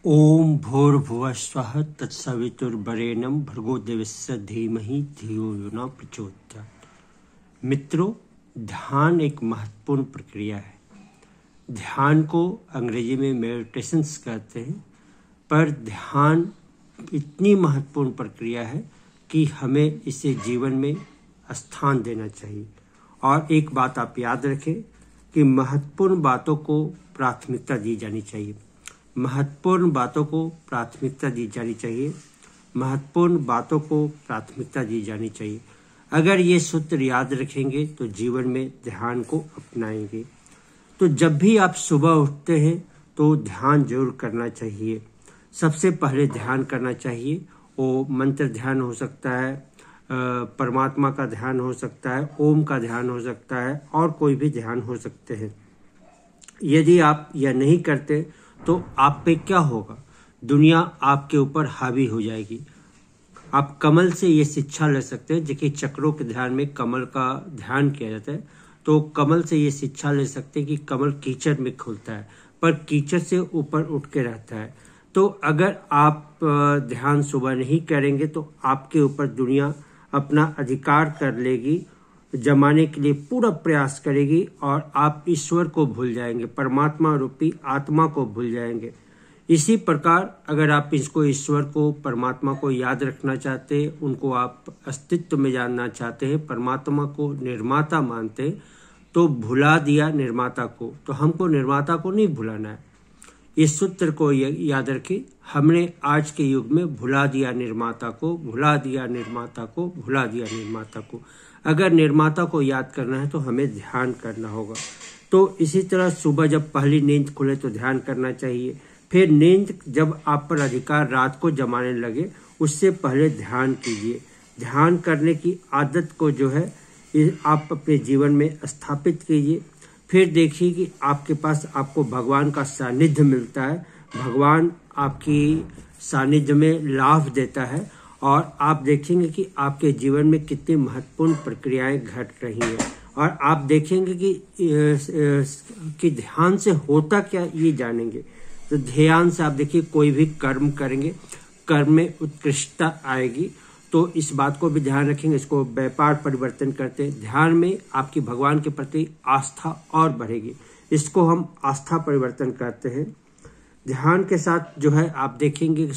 ओम भूर्भुवः स्वः तत्सवितुर्वरेण्यं भर्गो देवस्य धीमहि धियो यो न प्रचोदयात्। मित्रों, ध्यान एक महत्वपूर्ण प्रक्रिया है। ध्यान को अंग्रेजी में मेडिटेशंस कहते हैं, पर ध्यान इतनी महत्वपूर्ण प्रक्रिया है कि हमें इसे जीवन में स्थान देना चाहिए। और एक बात आप याद रखें कि महत्वपूर्ण बातों को प्राथमिकता दी जानी चाहिए। महत्वपूर्ण बातों को प्राथमिकता दी जानी चाहिए। महत्वपूर्ण बातों को प्राथमिकता दी जानी चाहिए। अगर ये सूत्र याद रखेंगे तो जीवन में ध्यान को अपनाएंगे। तो जब भी आप सुबह उठते हैं तो ध्यान जरूर करना चाहिए। सबसे पहले ध्यान करना चाहिए। वो मंत्र ध्यान हो सकता है, परमात्मा का ध्यान हो सकता है, ओम का ध्यान हो सकता है, और कोई भी ध्यान हो सकते हैं। यदि आप यह नहीं करते तो आप पे क्या होगा? दुनिया आपके ऊपर हावी हो जाएगी। आप कमल से ये शिक्षा ले सकते हैं। देखिए, चक्रों के ध्यान में कमल का ध्यान किया जाता है, तो कमल से ये शिक्षा ले सकते हैं कि कमल कीचड़ में खुलता है पर कीचड़ से ऊपर उठ के रहता है। तो अगर आप ध्यान सुबह नहीं करेंगे तो आपके ऊपर दुनिया अपना अधिकार कर लेगी, जमाने के लिए पूरा प्रयास करेगी, और आप ईश्वर को भूल जाएंगे, परमात्मा रूपी आत्मा को भूल जाएंगे। इसी प्रकार अगर आप इसको, ईश्वर को, परमात्मा को याद रखना चाहते हैं, उनको आप अस्तित्व में जानना चाहते हैं, परमात्मा को निर्माता मानते हैं, तो भुला दिया निर्माता को। तो हमको निर्माता को नहीं भुलाना है। इस सूत्र को याद रखिए, हमने आज के युग में भुला दिया निर्माता को, भुला दिया निर्माता को, भुला दिया निर्माता को। अगर निर्माता को याद करना है तो हमें ध्यान करना होगा। तो इसी तरह सुबह जब पहली नींद खुले तो ध्यान करना चाहिए। फिर नींद जब आप पर अधिकार रात को जमाने लगे, उससे पहले ध्यान कीजिए। ध्यान करने की आदत को जो है आप अपने जीवन में स्थापित कीजिए। फिर देखिए कि आपके पास आपको भगवान का सानिध्य मिलता है। भगवान आपकी सानिध्य में लाभ देता है, और आप देखेंगे कि आपके जीवन में कितनी महत्वपूर्ण प्रक्रियाएं घट रही हैं। और आप देखेंगे कि ध्यान से होता क्या, ये जानेंगे। तो ध्यान से आप देखिए, कोई भी कर्म करेंगे, कर्म में उत्कृष्टता आएगी। तो इस बात को भी ध्यान रखेंगे। इसको व्यापार परिवर्तन करते हैं। ध्यान में आपकी भगवान के प्रति आस्था और बढ़ेगी। इसको हम आस्था परिवर्तन करते हैं। ध्यान के साथ जो है आप देखेंगे कि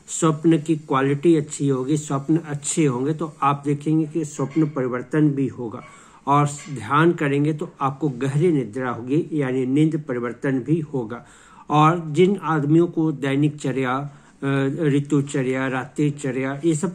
स्वप्न की क्वालिटी अच्छी होगी। स्वप्न अच्छे होंगे तो आप देखेंगे कि स्वप्न परिवर्तन भी होगा। और ध्यान करेंगे तो आपको गहरी निद्रा होगी, यानी नींद परिवर्तन भी होगा। और जिन आदमियों को दैनिक चर्या, ऋतुचर्या, रात्रिचर्या, ये सब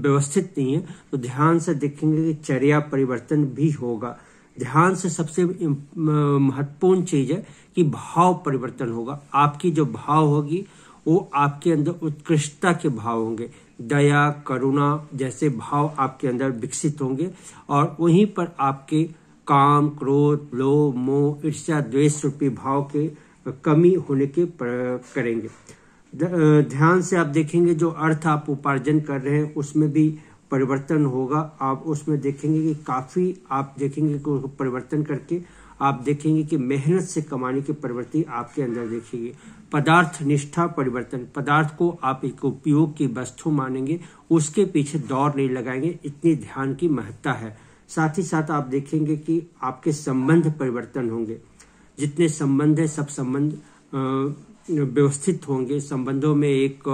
व्यवस्थित नहीं है, तो ध्यान से देखेंगे कि चर्या परिवर्तन भी होगा। ध्यान से सबसे महत्वपूर्ण चीज है कि भाव परिवर्तन होगा। आपकी जो भाव होगी वो आपके अंदर उत्कृष्टता के भाव होंगे। दया, करुणा जैसे भाव आपके अंदर विकसित होंगे, और वहीं पर आपके काम, क्रोध, लोभ, मोह, ईर्ष्या, द्वेष रूपी भाव के कमी होने के करेंगे। ध्यान से आप देखेंगे जो अर्थ आप उपार्जन कर रहे हैं उसमें भी परिवर्तन होगा। आप उसमें देखेंगे कि काफी आप देखेंगे कि परिवर्तन करके आप देखेंगे कि मेहनत से कमाने की प्रवृत्ति आपके अंदर देखेंगे। पदार्थ निष्ठा परिवर्तन, पदार्थ को आप एक उपयोग की वस्तु मानेंगे, उसके पीछे दौड़ नहीं लगाएंगे। इतनी ध्यान की महत्ता है। साथ ही साथ आप देखेंगे कि आपके संबंध परिवर्तन होंगे। जितने संबंध है सब संबंध व्यवस्थित होंगे। संबंधों में एक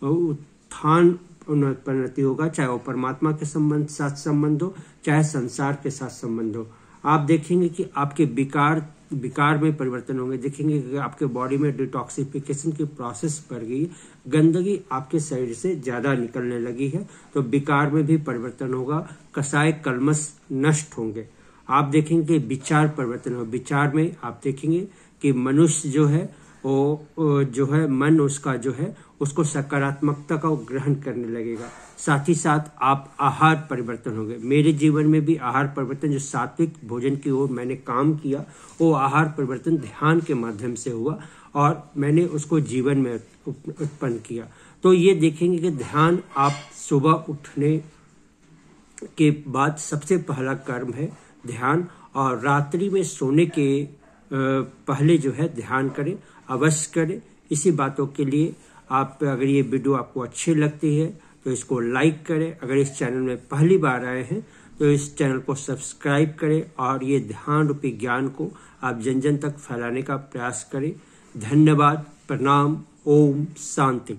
उत्थान उन्नति होगा, चाहे वो परमात्मा के साथ संबंध हो, चाहे संसार के साथ संबंध हो। आप देखेंगे कि आपके विकार में परिवर्तन होंगे। देखेंगे कि आपके बॉडी में डिटॉक्सिफिकेशन की प्रोसेस बढ़ गई, गंदगी आपके शरीर से ज्यादा निकलने लगी है, तो विकार में भी परिवर्तन होगा। कसाय कल्मश नष्ट होंगे। आप देखेंगे कि विचार परिवर्तन होगा। विचार में आप देखेंगे कि मनुष्य जो है वो जो है मन उसका जो है उसको सकारात्मकता का ग्रहण करने लगेगा। साथ ही साथ आप आहार परिवर्तन होंगे। मेरे जीवन में भी आहार परिवर्तन, जो सात्विक भोजन की ओर मैंने काम किया, वो आहार परिवर्तन ध्यान के माध्यम से हुआ, और मैंने उसको जीवन में उत्पन्न किया। तो ये देखेंगे कि ध्यान, आप सुबह उठने के बाद सबसे पहला कर्म है ध्यान, और रात्रि में सोने के पहले जो है ध्यान करें, अवश्य करें। इसी बातों के लिए आप अगर ये वीडियो आपको अच्छी लगती है तो इसको लाइक करें। अगर इस चैनल में पहली बार आए हैं तो इस चैनल को सब्सक्राइब करें और ये ध्यान रूपी ज्ञान को आप जन जन तक फैलाने का प्रयास करें। धन्यवाद। प्रणाम। ओम शांति।